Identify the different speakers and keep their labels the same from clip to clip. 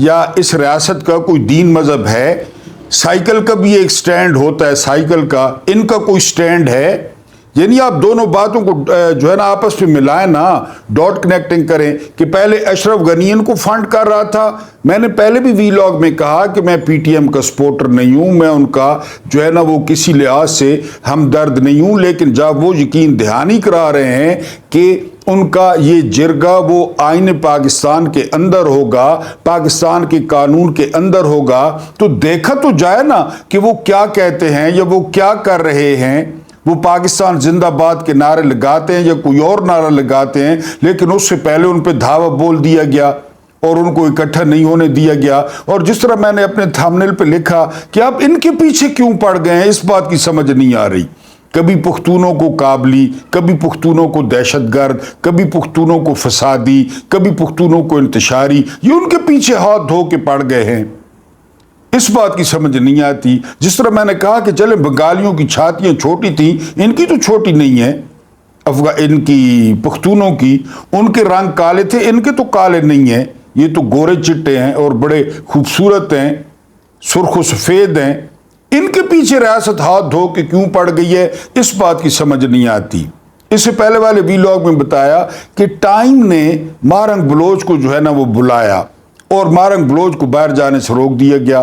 Speaker 1: یا اس ریاست کا کوئی دین مذہب ہے؟ سائیکل کا بھی ایک سٹینڈ ہوتا ہے، سائیکل کا، ان کا کوئی سٹینڈ ہے؟ یعنی آپ دونوں باتوں کو جو ہے نا آپس میں ملائیں نا، ڈاٹ کنیکٹنگ کریں کہ پہلے اشرف غنی ان کو فنڈ کر رہا تھا۔ میں نے پہلے بھی وی لاگ میں کہا کہ میں پی ٹی ایم کا سپورٹر نہیں ہوں، میں ان کا جو ہے نا وہ کسی لحاظ سے ہمدرد نہیں ہوں، لیکن جب وہ یقین دہانی کرا رہے ہیں کہ ان کا یہ جرگہ وہ آئین پاکستان کے اندر ہوگا، پاکستان کے قانون کے اندر ہوگا، تو دیکھا تو جائے نا کہ وہ کیا کہتے ہیں یا وہ کیا کر رہے ہیں۔ وہ پاکستان زندہ باد کے نعرے لگاتے ہیں یا کوئی اور نعرہ لگاتے ہیں، لیکن اس سے پہلے ان پہ دھاوا بول دیا گیا اور ان کو اکٹھا نہیں ہونے دیا گیا۔ اور جس طرح میں نے اپنے تھامنیل پہ لکھا کہ آپ ان کے پیچھے کیوں پڑ گئے ہیں، اس بات کی سمجھ نہیں آ رہی۔ کبھی پختونوں کو قابلی، کبھی پختونوں کو دہشت گرد، کبھی پختونوں کو فسادی، کبھی پختونوں کو انتشاری، یہ ان کے پیچھے ہاتھ دھو کے پڑ گئے ہیں۔ اس بات کی سمجھ نہیں آتی۔ جس طرح میں نے کہا کہ چلے بنگالیوں کی چھاتیاں چھوٹی تھیں، ان کی تو چھوٹی نہیں ہیں، ان کی پختونوں کی، ان کے رنگ کالے تھے، ان کے تو کالے نہیں ہیں، یہ تو گورے چٹے ہیں اور بڑے خوبصورت ہیں، سرخ و سفید ہیں۔ ان کے پیچھے ریاست ہاتھ دھو کے کیوں پڑ گئی ہے، اس بات کی سمجھ نہیں آتی۔ اس سے پہلے والے وی لاگ میں بتایا کہ ٹائم نے مارنگ بلوچ کو جو ہے نا وہ بلایا اور مارنگ بلوچ کو باہر جانے سے روک دیا گیا۔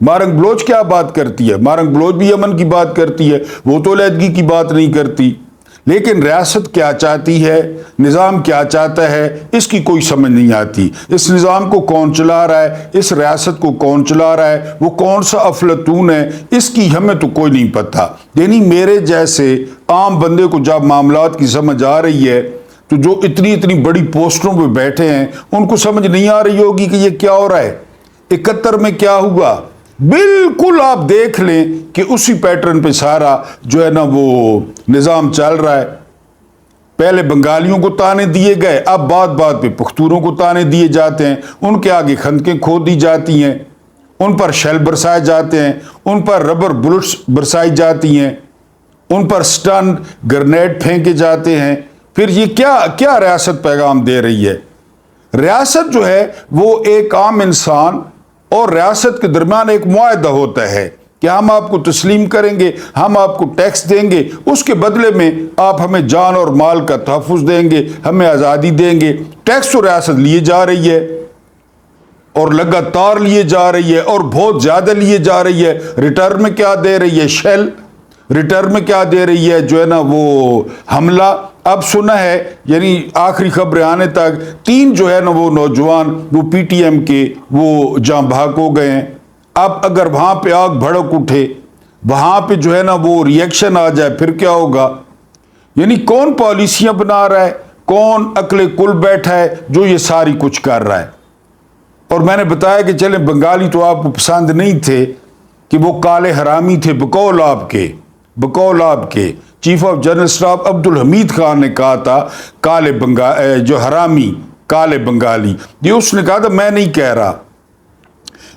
Speaker 1: مارنگ بلوچ کیا بات کرتی ہے؟ مارنگ بلوچ بھی امن کی بات کرتی ہے، وہ تو علیحدگی کی بات نہیں کرتی۔ لیکن ریاست کیا چاہتی ہے، نظام کیا چاہتا ہے، اس کی کوئی سمجھ نہیں آتی۔ اس نظام کو کون چلا رہا ہے، اس ریاست کو کون چلا رہا ہے، وہ کون سا افلاطون ہے، اس کی ہمیں تو کوئی نہیں پتہ۔ یعنی میرے جیسے عام بندے کو جب معاملات کی سمجھ آ رہی ہے تو جو اتنی بڑی پوسٹروں پہ بیٹھے ہیں ان کو سمجھ نہیں آ رہی ہوگی کہ یہ کیا ہو رہا ہے۔ 71 میں کیا ہوا، بالکل آپ دیکھ لیں کہ اسی پیٹرن پہ سارا جو ہے نا وہ نظام چل رہا ہے۔ پہلے بنگالیوں کو تانے دیے گئے، اب بات پہ پختونوں کو تانے دیے جاتے ہیں، ان کے آگے خندقیں کھود دی جاتی ہیں، ان پر شیل برسائے جاتے ہیں، ان پر ربر بلٹس برسائی جاتی ہیں، ان پر سٹن گرنیڈ پھینکے جاتے ہیں۔ پھر یہ کیا ریاست پیغام دے رہی ہے؟ ریاست جو ہے وہ ایک عام انسان اور ریاست کے درمیان ایک معاہدہ ہوتا ہے کہ ہم آپ کو تسلیم کریں گے، ہم آپ کو ٹیکس دیں گے، اس کے بدلے میں آپ ہمیں جان اور مال کا تحفظ دیں گے، ہمیں آزادی دیں گے۔ ٹیکس تو ریاست لیے جا رہی ہے اور لگاتار لیے جا رہی ہے اور بہت زیادہ لیے جا رہی ہے۔ ریٹرن میں کیا دے رہی ہے؟ شیل۔ ریٹرن میں کیا دے رہی ہے؟ جو ہے نا وہ حملہ۔ اب سنا ہے یعنی آخری خبریں آنے تک 3 جو ہے نا وہ نوجوان وہ پی ٹی ایم کے وہ جاں بحق ہو گئے ہیں۔ اب اگر وہاں پہ آگ بھڑک اٹھے، وہاں پہ جو ہے نا وہ ریئیکشن آ جائے، پھر کیا ہوگا؟ یعنی کون پالیسیاں بنا رہا ہے، کون عقل کل بیٹھا ہے جو یہ ساری کچھ کر رہا ہے؟ اور میں نے بتایا کہ چلیں بنگالی تو آپ کو پسند نہیں تھے کہ وہ کالے حرامی تھے، بقول آپ کے chief of general staff Abdul Hamid Khan نے کہا تھا جو حرامی کالے بنگالی، یہ اس نے کہا تھا، میں نہیں کہہ رہا۔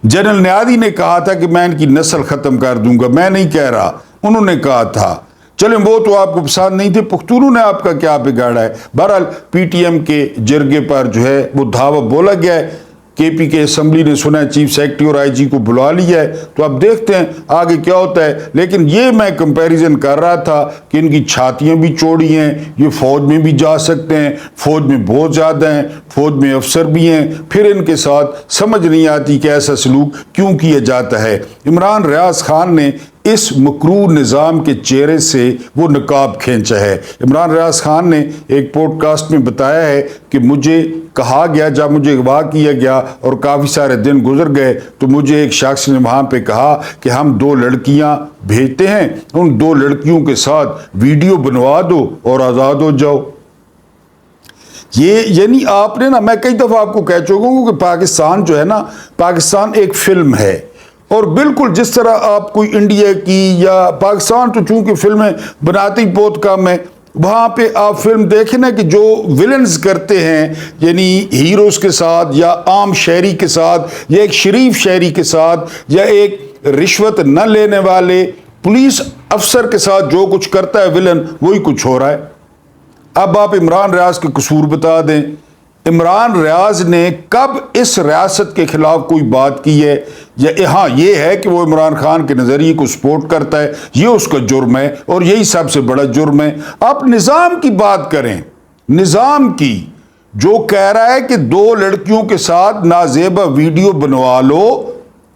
Speaker 1: جنرل نیادی نے کہا تھا کہ میں ان کی نسل ختم کر دوں گا، میں نہیں کہہ رہا، انہوں نے کہا تھا۔ چلیں وہ تو آپ کو پسند نہیں تھے، پختونوں نے آپ کا کیا بگاڑا ہے؟ بہرحال پی ٹی ایم کے جرگے پر جو ہے وہ دھاوا بولا گیا ہے، کے پی کے اسمبلی نے سنا ہے چیف سیکرٹری اور آئی جی کو بلا لیا ہے، تو اب دیکھتے ہیں آگے کیا ہوتا ہے۔ لیکن یہ میں کمپیریزن کر رہا تھا کہ ان کی چھاتیاں بھی چوڑی ہیں، یہ فوج میں بھی جا سکتے ہیں، فوج میں بہت زیادہ ہیں، فوج میں افسر بھی ہیں، پھر ان کے ساتھ سمجھ نہیں آتی کہ ایسا سلوک کیوں کیا جاتا ہے۔ عمران ریاض خان نے اس مکروہ نظام کے چہرے سے وہ نقاب کھینچا ہے۔ عمران ریاض خان نے ایک پوڈ کاسٹ میں بتایا ہے کہ مجھے کہا گیا، جب مجھے اغوا کیا گیا اور کافی سارے دن گزر گئے تو مجھے ایک شخص نے وہاں پہ کہا کہ ہم 2 لڑکیاں بھیجتے ہیں، ان 2 لڑکیوں کے ساتھ ویڈیو بنوا دو اور آزاد ہو جاؤ۔ یہ یعنی آپ نے نا، میں کئی دفعہ آپ کو کہہ چکا ہوں کہ پاکستان جو ہے نا، پاکستان ایک فلم ہے، اور بالکل جس طرح آپ کوئی انڈیا کی یا پاکستان تو چونکہ فلمیں بناتے ہی بہت کم ہے، وہاں پہ آپ فلم دیکھیں نا کہ جو ویلنز کرتے ہیں یعنی ہیروز کے ساتھ یا عام شہری کے ساتھ یا ایک شریف شہری کے ساتھ یا ایک رشوت نہ لینے والے پولیس افسر کے ساتھ جو کچھ کرتا ہے ویلن، وہی کچھ ہو رہا ہے۔ اب آپ عمران ریاض کے قصور بتا دیں، عمران ریاض نے کب اس ریاست کے خلاف کوئی بات کی ہے؟ ہاں یہ ہے کہ وہ عمران خان کے نظریے کو سپورٹ کرتا ہے، یہ اس کا جرم ہے اور یہی سب سے بڑا جرم ہے۔ آپ نظام کی بات کریں، نظام کی، جو کہہ رہا ہے کہ 2 لڑکیوں کے ساتھ نازیبا ویڈیو بنوا لو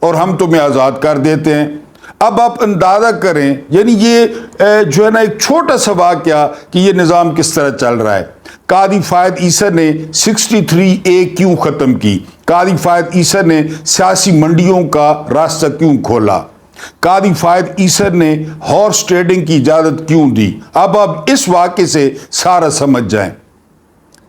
Speaker 1: اور ہم تمہیں آزاد کر دیتے ہیں۔ اب آپ اندازہ کریں، یعنی یہ جو ہے نا ایک چھوٹا سا واقعہ کہ یہ نظام کس طرح چل رہا ہے۔ قاضی فائد عیسیٰ نے 63A کیوں ختم کی؟ قاضی فائد عیسیٰ نے سیاسی منڈیوں کا راستہ کیوں کھولا؟ قاضی فائد عیسیٰ نے ہارس ٹریڈنگ کی اجازت کیوں دی؟ اب آپ اس واقعے سے سارا سمجھ جائیں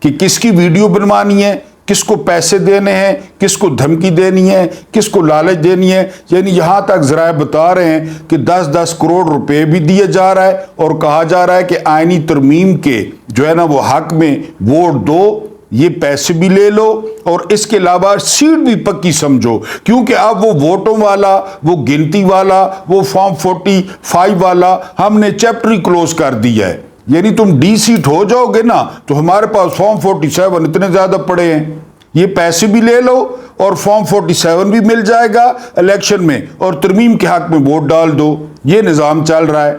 Speaker 1: کہ کس کی ویڈیو بنوانی ہے، کس کو پیسے دینے ہیں، کس کو دھمکی دینی ہے، کس کو لالچ دینی ہے۔ یعنی یہاں تک ذرائع بتا رہے ہیں کہ 10-10 کروڑ روپے بھی دیے جا رہا ہے اور کہا جا رہا ہے کہ آئینی ترمیم کے جو ہے نا وہ حق میں ووٹ دو، یہ پیسے بھی لے لو اور اس کے علاوہ سیٹ بھی پکی سمجھو، کیونکہ اب وہ ووٹوں والا، وہ گنتی والا، وہ فارم 45 والا ہم نے چیپٹر ہی کلوز کر دیا ہے۔ یعنی تم ڈی سیٹ ہو جاؤ گے نا تو ہمارے پاس فارم 47 اتنے زیادہ پڑے ہیں، یہ پیسے بھی لے لو اور فارم 47 بھی مل جائے گا الیکشن میں اور ترمیم کے حق میں ووٹ ڈال دو۔ یہ نظام چل رہا ہے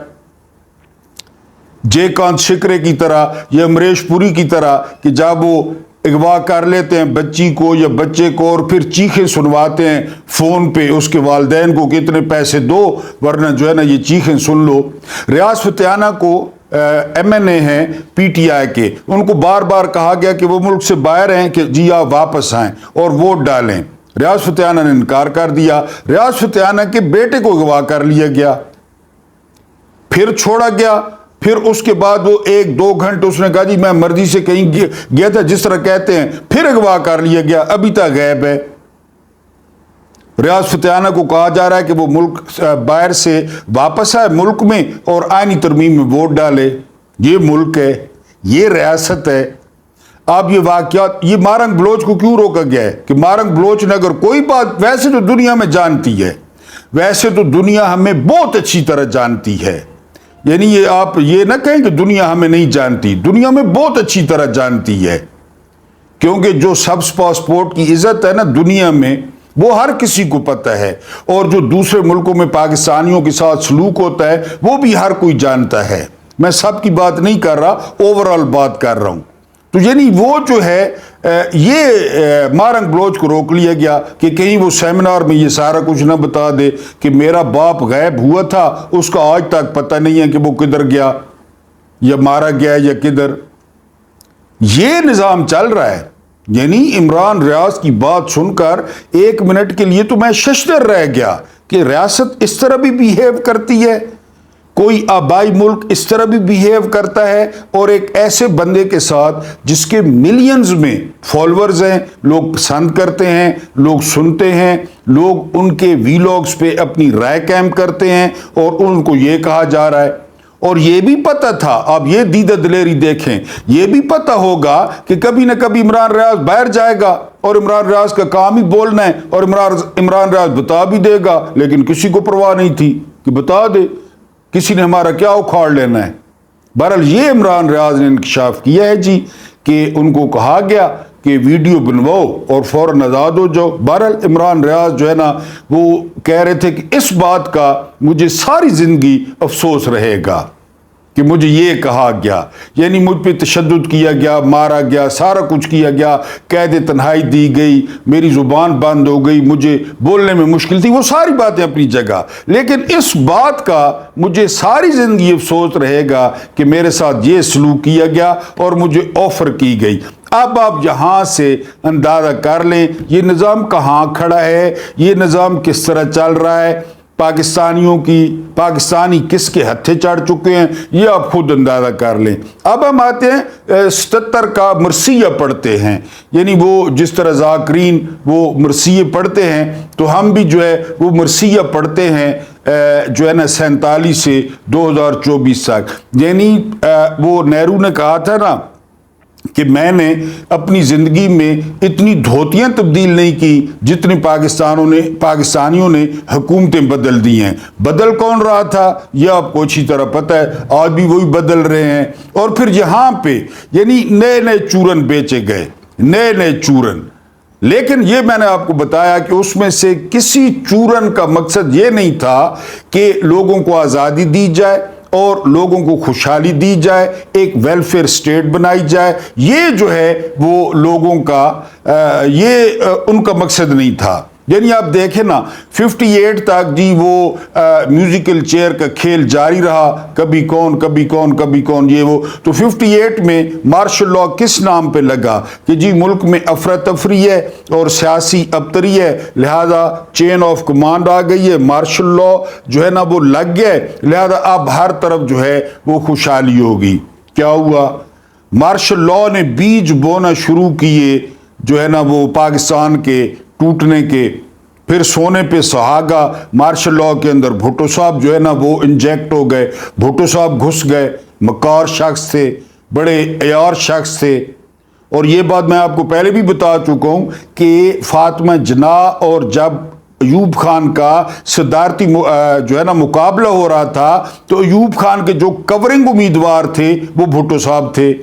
Speaker 1: جے کانت شکرے کی طرح یا امریش پوری کی طرح کہ جب وہ اغوا کر لیتے ہیں بچی کو یا بچے کو اور پھر چیخیں سنواتے ہیں فون پہ اس کے والدین کو کہ اتنے پیسے دو ورنہ جو ہے نا یہ چیخیں سن لو۔ ریاض فتیانہ کو MNA ہیں PTI کے، ان کو بار بار کہا گیا کہ وہ ملک سے باہر ہیں کہ جی آپ واپس آئیں اور ووٹ ڈالیں۔ ریاض فتیانہ نے انکار کر دیا۔ ریاض فتیانہ کے بیٹے کو اغوا کر لیا گیا، پھر چھوڑا گیا، پھر اس کے بعد وہ 1-2 گھنٹے اس نے کہا جی میں مرضی سے کہیں گیا تھا جس طرح کہتے ہیں، پھر اغوا کر لیا گیا، ابھی تک غائب ہے۔ ریاض فتیانہ کو کہا جا رہا ہے کہ وہ ملک باہر سے واپس آئے ملک میں اور آئینی ترمیم میں ووٹ ڈالے۔ یہ ملک ہے، یہ ریاست ہے۔ اب یہ واقعات، یہ مارنگ بلوچ کو کیوں روکا گیا ہے کہ مارنگ بلوچ نے اگر کوئی بات، ویسے تو دنیا میں جانتی ہے، ویسے تو دنیا ہمیں بہت اچھی طرح جانتی ہے، یعنی یہ آپ یہ نہ کہیں کہ دنیا ہمیں نہیں جانتی، دنیا میں بہت اچھی طرح جانتی ہے، کیونکہ جو سبز پاسپورٹ کی عزت ہے نا دنیا میں وہ ہر کسی کو پتہ ہے، اور جو دوسرے ملکوں میں پاکستانیوں کے ساتھ سلوک ہوتا ہے وہ بھی ہر کوئی جانتا ہے۔ میں سب کی بات نہیں کر رہا، اوورال بات کر رہا ہوں۔ تو یعنی وہ جو ہے یہ مارنگ بلوچ کو روک لیا گیا کہ کہیں وہ سیمینار میں یہ سارا کچھ نہ بتا دے کہ میرا باپ غائب ہوا تھا، اس کا آج تک پتہ نہیں ہے کہ وہ کدھر گیا یا مارا گیا یا کدھر۔ یہ نظام چل رہا ہے۔ یعنی عمران ریاض کی بات سن کر 1 منٹ کے لیے تو میں ششدر رہ گیا کہ ریاست اس طرح بھی بیہیو کرتی ہے، کوئی آبائی ملک اس طرح بھی بیہیو کرتا ہے، اور ایک ایسے بندے کے ساتھ جس کے ملینز میں فالورز ہیں، لوگ پسند کرتے ہیں، لوگ سنتے ہیں، لوگ ان کے ویلاگز پہ اپنی رائے قائم کرتے ہیں، اور ان کو یہ کہا جا رہا ہے۔ اور یہ بھی پتہ تھا، آپ یہ دیدہ دلیری دیکھیں، یہ بھی پتہ ہوگا کہ کبھی نہ کبھی عمران ریاض باہر جائے گا اور عمران ریاض کا کام ہی بولنا ہے اور عمران ریاض بتا بھی دے گا، لیکن کسی کو پرواہ نہیں تھی کہ بتا دے، کسی نے ہمارا کیا اکھاڑ لینا ہے۔ بہرحال یہ عمران ریاض نے انکشاف کیا ہے جی کہ ان کو کہا گیا کہ ویڈیو بنواؤ اور فوراً آزاد ہو جاؤ۔ بہرحال عمران ریاض جو ہے نا وہ کہہ رہے تھے کہ اس بات کا مجھے ساری زندگی افسوس رہے گا کہ مجھے یہ کہا گیا، یعنی مجھ پہ تشدد کیا گیا، مارا گیا، سارا کچھ کیا گیا، قید تنہائی دی گئی، میری زبان بند ہو گئی، مجھے بولنے میں مشکل تھی، وہ ساری باتیں اپنی جگہ، لیکن اس بات کا مجھے ساری زندگی افسوس رہے گا کہ میرے ساتھ یہ سلوک کیا گیا اور مجھے آفر کی گئی۔ اب آپ یہاں سے اندازہ کر لیں یہ نظام کہاں کھڑا ہے، یہ نظام کس طرح چل رہا ہے، پاکستانی کس کے ہتھے چڑھ چکے ہیں، یہ آپ خود اندازہ کر لیں۔ اب ہم آتے ہیں 77 کا مرثیہ پڑھتے ہیں، یعنی وہ جس طرح ذاکرین وہ مرثیے پڑھتے ہیں تو ہم بھی جو ہے وہ مرثیہ پڑھتے ہیں جو ہے نا 47 سے 2024 تک۔ یعنی وہ نہرو نے کہا تھا نا کہ میں نے اپنی زندگی میں اتنی دھوتیاں تبدیل نہیں کی جتنی پاکستانیوں نے حکومتیں بدل دی ہیں۔ بدل کون رہا تھا یہ آپ کو اچھی طرح پتہ ہے، آج بھی وہی بدل رہے ہیں، اور پھر یہاں پہ یعنی نئے نئے چورن بیچے گئے۔ نئے نئے چورن. لیکن یہ میں نے آپ کو بتایا کہ اس میں سے کسی چورن کا مقصد یہ نہیں تھا کہ لوگوں کو آزادی دی جائے اور لوگوں کو خوشحالی دی جائے, ایک ویلفیئر سٹیٹ بنائی جائے. یہ جو ہے وہ لوگوں کا یہ ان کا مقصد نہیں تھا. یعنی آپ دیکھیں نا 58 تک جی وہ میوزیکل چیئر کا کھیل جاری رہا, کبھی کون کبھی کون کبھی کون یہ وہ. تو 58 میں مارشل لاء کس نام پہ لگا کہ جی ملک میں افراتفری ہے اور سیاسی ابتری ہے, لہذا چین آف کمانڈ آ گئی ہے, مارشل لاء جو ہے نا وہ لگ گیا, لہذا اب ہر طرف جو ہے وہ خوشحالی ہوگی. کیا ہوا؟ مارشل لاء نے بیج بونا شروع کیے جو ہے نا وہ پاکستان کے ٹوٹنے کے. پھر سونے پہ سہاگا مارشل لاء کے اندر بھٹو صاحب جو ہے نا وہ انجیکٹ ہو گئے. بھٹو صاحب گھس گئے, مکار شخص تھے, بڑے عیار شخص تھے. اور یہ بات میں آپ کو پہلے بھی بتا چکا ہوں کہ فاطمہ جناح اور جب ایوب خان کا صدارتی جو ہے نا مقابلہ ہو رہا تھا تو ایوب خان کے جو کورنگ امیدوار تھے وہ بھٹو صاحب تھے.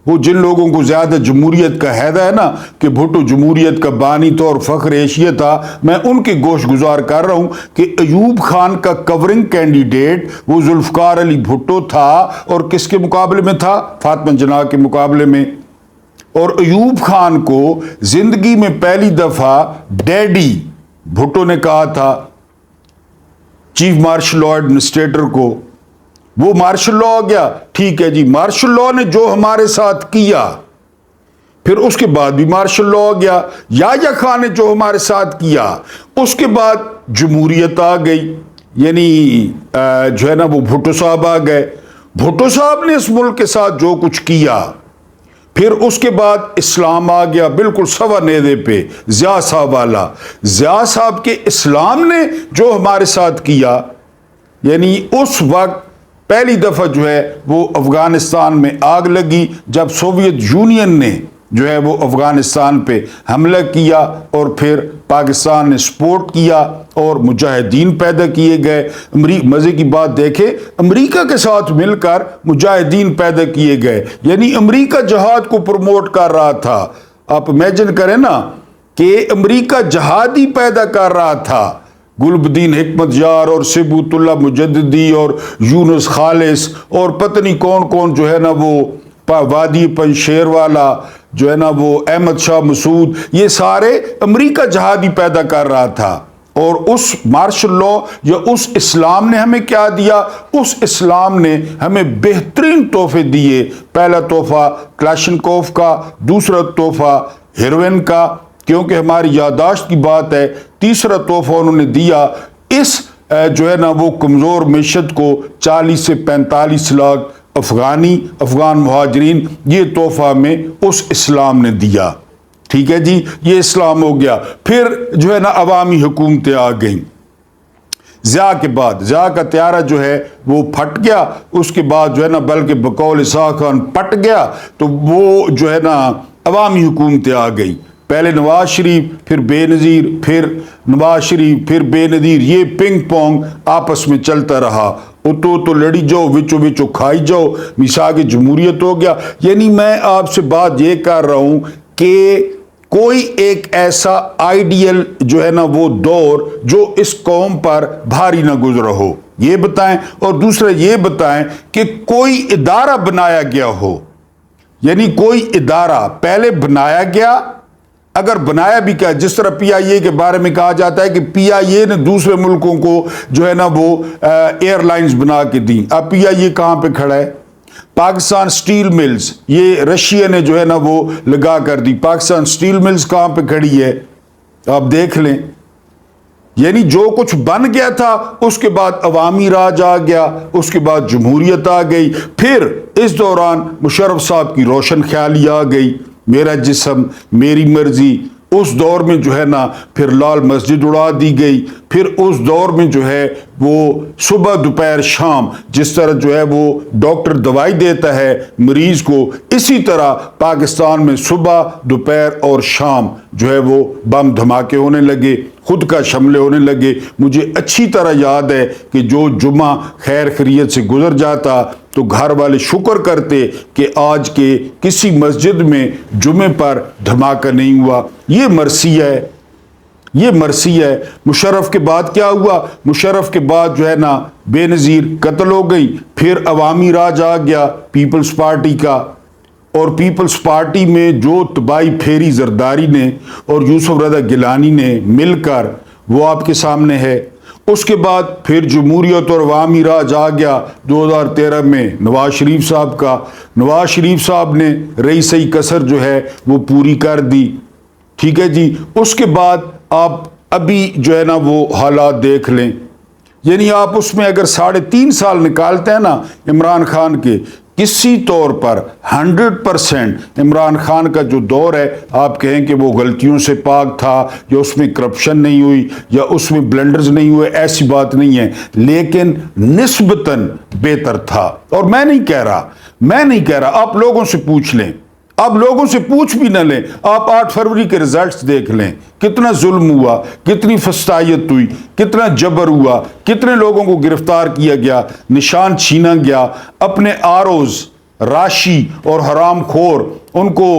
Speaker 1: وہ جن لوگوں کو زیادہ جمہوریت کا حیدہ ہے نا کہ بھٹو جمہوریت کا بانی طور فخر ایشیا تھا, میں ان کے گوش گزار کر رہا ہوں کہ ایوب خان کا کورنگ کینڈیڈیٹ وہ ذوالفقار علی بھٹو تھا. اور کس کے مقابلے میں تھا؟ فاطمہ جناح کے مقابلے میں. اور ایوب خان کو زندگی میں پہلی دفعہ ڈیڈی بھٹو نے کہا تھا, چیف مارشل لاء ایڈمنسٹریٹر کو. وہ مارشل لاء ہو گیا, ٹھیک ہے جی, مارشل لاء نے جو ہمارے ساتھ کیا, پھر اس کے بعد بھی مارشل لاء ہو گیا. یحییٰ خان نے جو ہمارے ساتھ کیا, اس کے بعد جمہوریت آ گئی. یعنی جو ہے نا وہ بھٹو صاحب آ گئے. بھٹو صاحب نے اس ملک کے ساتھ جو کچھ کیا, پھر اس کے بعد اسلام آ گیا بالکل سوا نیزے پہ, ضیاء صاحب والا. ضیاء صاحب کے اسلام نے جو ہمارے ساتھ کیا, یعنی اس وقت پہلی دفعہ جو ہے وہ افغانستان میں آگ لگی جب سوویت یونین نے جو ہے وہ افغانستان پہ حملہ کیا اور پھر پاکستان نے سپورٹ کیا اور مجاہدین پیدا کیے گئے. مزے کی بات دیکھیں, امریکہ کے ساتھ مل کر مجاہدین پیدا کیے گئے. یعنی امریکہ جہاد کو پروموٹ کر رہا تھا. آپ امیجن کریں نا کہ امریکہ جہادی پیدا کر رہا تھا. گلبدین حکمت یار اور ثبوت اللہ مجددی اور یونس خالص اور پتہ نہیں کون کون جو ہے نا وہ وادی پنشیر والا جو ہے نا وہ احمد شاہ مسعود, یہ سارے امریکہ جہادی پیدا کر رہا تھا. اور اس مارشل لاء یا اس اسلام نے ہمیں کیا دیا؟ اس اسلام نے ہمیں بہترین تحفے دیے. پہلا تحفہ کلاشنکوف کا, دوسرا تحفہ ہیروئن کا, کیونکہ ہماری یادداشت کی بات ہے. تیسرا تحفہ انہوں نے دیا اس جو ہے نا وہ کمزور معیشت کو 40 سے 45 لاکھ افغان مہاجرین, یہ تحفہ ہمیں اس اسلام نے دیا. ٹھیک ہے جی, یہ اسلام ہو گیا. پھر جو ہے نا عوامی حکومتیں آ گئیں. ضیاء کے بعد ضیاء کا طیارہ جو ہے وہ پھٹ گیا, اس کے بعد جو ہے نا بلکہ بقول اسحاق خان پٹ گیا, تو وہ جو ہے نا عوامی حکومتیں آ گئی. پہلے نواز شریف, پھر بے نظیر, پھر نواز شریف, پھر بے نظیر, یہ پنگ پونگ آپس میں چلتا رہا. تو لڑی جاؤ, وچو کھائی جاؤ, میثاق جمہوریت ہو گیا. یعنی میں آپ سے بات یہ کر رہا ہوں کہ کوئی ایک ایسا آئیڈیل جو ہے نا وہ دور جو اس قوم پر بھاری نہ گزرا ہو, یہ بتائیں. اور دوسرا یہ بتائیں کہ کوئی ادارہ بنایا گیا ہو, یعنی کوئی ادارہ پہلے بنایا گیا, اگر بنایا بھی کیا, جس طرح پی آئی اے کے بارے میں کہا جاتا ہے کہ پی آئی اے نے دوسرے ملکوں کو جو ہے نا وہ ایئر لائنز بنا کے دی. اب پی آئی اے کہاں پہ کھڑا ہے؟ پاکستان سٹیل ملز, یہ رشیا نے جو ہے نا وہ لگا کر دی. پاکستان سٹیل ملز کہاں پہ کھڑی ہے آپ دیکھ لیں. یعنی جو کچھ بن گیا تھا اس کے بعد عوامی راج آ گیا, اس کے بعد جمہوریت آ گئی. پھر اس دوران مشرف صاحب کی روشن خیالی آ گئی, میرا جسم میری مرضی. اس دور میں جو ہے نا پھر لال مسجد اڑا دی گئی, پھر اس دور میں جو ہے وہ صبح دوپہر شام جس طرح جو ہے وہ ڈاکٹر دوائی دیتا ہے مریض کو، اسی طرح پاکستان میں صبح دوپہر اور شام جو ہے وہ بم دھماکے ہونے لگے، خود کا حملے ہونے لگے۔ مجھے اچھی طرح یاد ہے کہ جو جمعہ خیر خیریت سے گزر جاتا تو گھر والے شکر کرتے کہ آج کے کسی مسجد میں جمعے پر دھماکہ نہیں ہوا۔ یہ مرثیہ ہے، یہ مرثیہ ہے۔ مشرف کے بعد کیا ہوا؟ مشرف کے بعد جو ہے نا بے نظیر قتل ہو گئی، پھر عوامی راج آ گیا پیپلز پارٹی کا، اور پیپلز پارٹی میں جو تباہی پھیری زرداری نے اور یوسف رضا گیلانی نے مل کر، وہ آپ کے سامنے ہے۔ اس کے بعد پھر جمہوریت اور عوامی راج آ گیا 2013 میں نواز شریف صاحب کا۔ نواز شریف صاحب نے رئیسی کسر جو ہے وہ پوری کر دی، ٹھیک ہے جی۔ اس کے بعد آپ ابھی جو ہے نا وہ حالات دیکھ لیں، یعنی آپ اس میں اگر 3.5 سال نکالتے ہیں نا عمران خان کے، کسی طور پر 100% عمران خان کا جو دور ہے آپ کہیں کہ وہ غلطیوں سے پاک تھا، یا اس میں کرپشن نہیں ہوئی، یا اس میں بلنڈرز نہیں ہوئے، ایسی بات نہیں ہے، لیکن نسبتاً بہتر تھا۔ اور میں نہیں کہہ رہا، آپ لوگوں سے پوچھ لیں، آپ لوگوں سے پوچھ بھی نہ لیں، آپ 8 فروری کے ریزلٹس دیکھ لیں، کتنا ظلم ہوا، کتنی فسطائیت ہوئی، کتنا جبر ہوا، کتنے لوگوں کو گرفتار کیا گیا، نشان چھینا گیا، اپنے آروز راشی اور حرام خور ان کو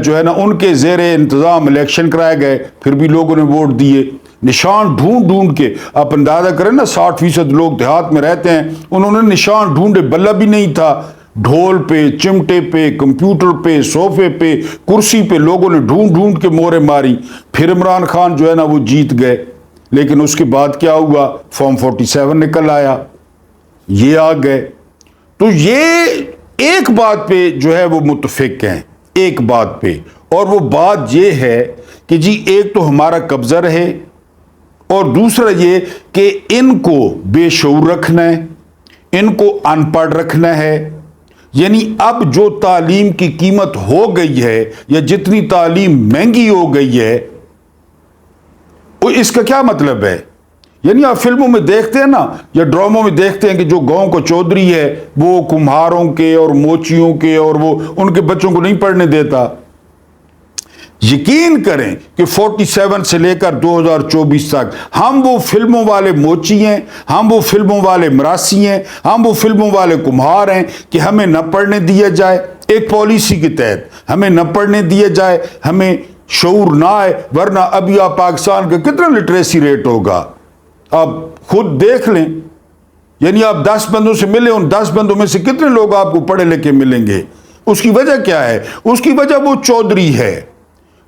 Speaker 1: جو ہے نا ان کے زیر انتظام الیکشن کرائے گئے، پھر بھی لوگوں نے ووٹ دیے۔ نشان ڈھونڈ کے، آپ اندازہ کریں نا 60% لوگ دیہات میں رہتے ہیں، انہوں نے نشان ڈھونڈے، بلہ بھی نہیں تھا، ڈھول پہ، چمٹے پہ، کمپیوٹر پہ، صوفے پہ، کرسی پہ لوگوں نے ڈھونڈ کے مورے ماری، پھر عمران خان جو ہے نا وہ جیت گئے۔ لیکن اس کے بعد کیا ہوا؟ فارم 47 نکل آیا، یہ آ گئے۔ تو یہ ایک بات پہ جو ہے وہ متفق ہیں، ایک بات پہ، اور وہ بات یہ ہے کہ جی ایک تو ہمارا قبضہ رہے، اور دوسرا یہ کہ ان کو بے شعور رکھنا ہے، ان کو ان پڑھ رکھنا ہے۔ یعنی اب جو تعلیم کی قیمت ہو گئی ہے، یا جتنی تعلیم مہنگی ہو گئی ہے، اس کا کیا مطلب ہے؟ یعنی آپ فلموں میں دیکھتے ہیں نا، یا ڈراموں میں دیکھتے ہیں کہ جو گاؤں کو چودھری ہے وہ کمہاروں کے اور موچیوں کے اور وہ ان کے بچوں کو نہیں پڑھنے دیتا۔ یقین کریں کہ 47 سے لے کر 2024 تک ہم وہ فلموں والے موچی ہیں، ہم وہ فلموں والے مراسی ہیں، ہم وہ فلموں والے کمہار ہیں کہ ہمیں نہ پڑھنے دیا جائے، ایک پالیسی کے تحت ہمیں نہ پڑھنے دیا جائے، ہمیں شعور نہ آئے، ورنہ ابھی آپ پاکستان کا کتنا لٹریسی ریٹ ہوگا آپ خود دیکھ لیں۔ یعنی آپ 10 بندوں سے ملیں، ان 10 بندوں میں سے کتنے لوگ آپ کو پڑھے لکھے ملیں گے؟ اس کی وجہ کیا ہے؟ اس کی وجہ وہ چودھری ہے،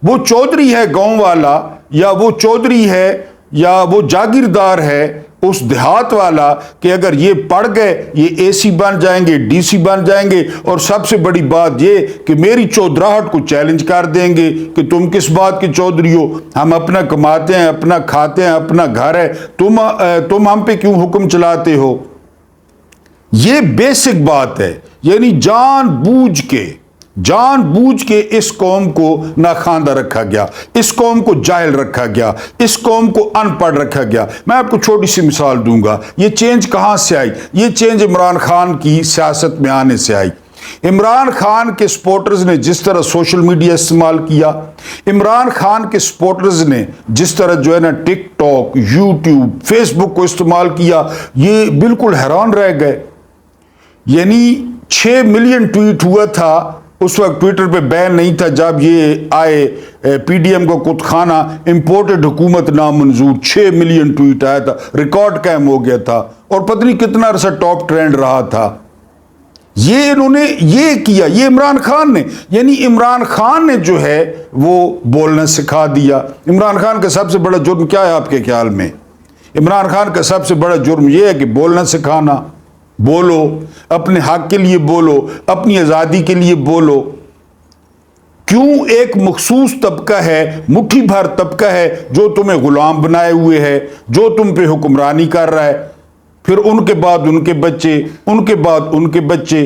Speaker 1: وہ چودھری ہے گاؤں والا، یا وہ چودھری ہے یا وہ جاگیردار ہے اس دیہات والا، کہ اگر یہ پڑھ گئے یہ اے سی بن جائیں گے، ڈی سی بن جائیں گے، اور سب سے بڑی بات یہ کہ میری چودراہٹ کو چیلنج کر دیں گے کہ تم کس بات کے چودھری ہو، ہم اپنا کماتے ہیں، اپنا کھاتے ہیں، اپنا گھر ہے، تم ہم پہ کیوں حکم چلاتے ہو؟ یہ بیسک بات ہے۔ یعنی جان بوجھ کے اس قوم کو ناخواندہ رکھا گیا، اس قوم کو جاہل رکھا گیا، اس قوم کو ان پڑھ رکھا گیا۔ میں آپ کو چھوٹی سی مثال دوں گا، یہ چینج کہاں سے آئی؟ یہ چینج عمران خان کی سیاست میں آنے سے آئی۔ عمران خان کے سپورٹرز نے جس طرح سوشل میڈیا استعمال کیا، عمران خان کے سپورٹرز نے جس طرح جو ہے نا ٹک ٹاک، یوٹیوب، فیس بک کو استعمال کیا، یہ بالکل حیران رہ گئے۔ یعنی 6 ملین ٹویٹ ہوا تھا، اس وقت ٹویٹر پہ بین نہیں تھا، جب یہ آئے پی ڈی ایم کا کت خانہ امپورٹڈ حکومت نامنظور، 6 ملین ٹویٹ آیا تھا، ریکارڈ قائم ہو گیا تھا، اور پتہ نہیں کتنا عرصہ ٹاپ ٹرینڈ رہا تھا۔ یہ انہوں نے یہ کیا، یہ عمران خان نے، یعنی عمران خان نے جو ہے وہ بولنا سکھا دیا۔ عمران خان کا سب سے بڑا جرم کیا ہے آپ کے خیال میں؟ عمران خان کا سب سے بڑا جرم یہ ہے کہ بولنا سکھانا۔ بولو، اپنے حق کے لیے بولو، اپنی آزادی کے لیے بولو۔ کیوں ایک مخصوص طبقہ ہے، مٹھی بھر طبقہ ہے جو تمہیں غلام بنائے ہوئے ہے، جو تم پہ حکمرانی کر رہا ہے، پھر ان کے بعد ان کے بچے، ان کے بعد ان کے بچے،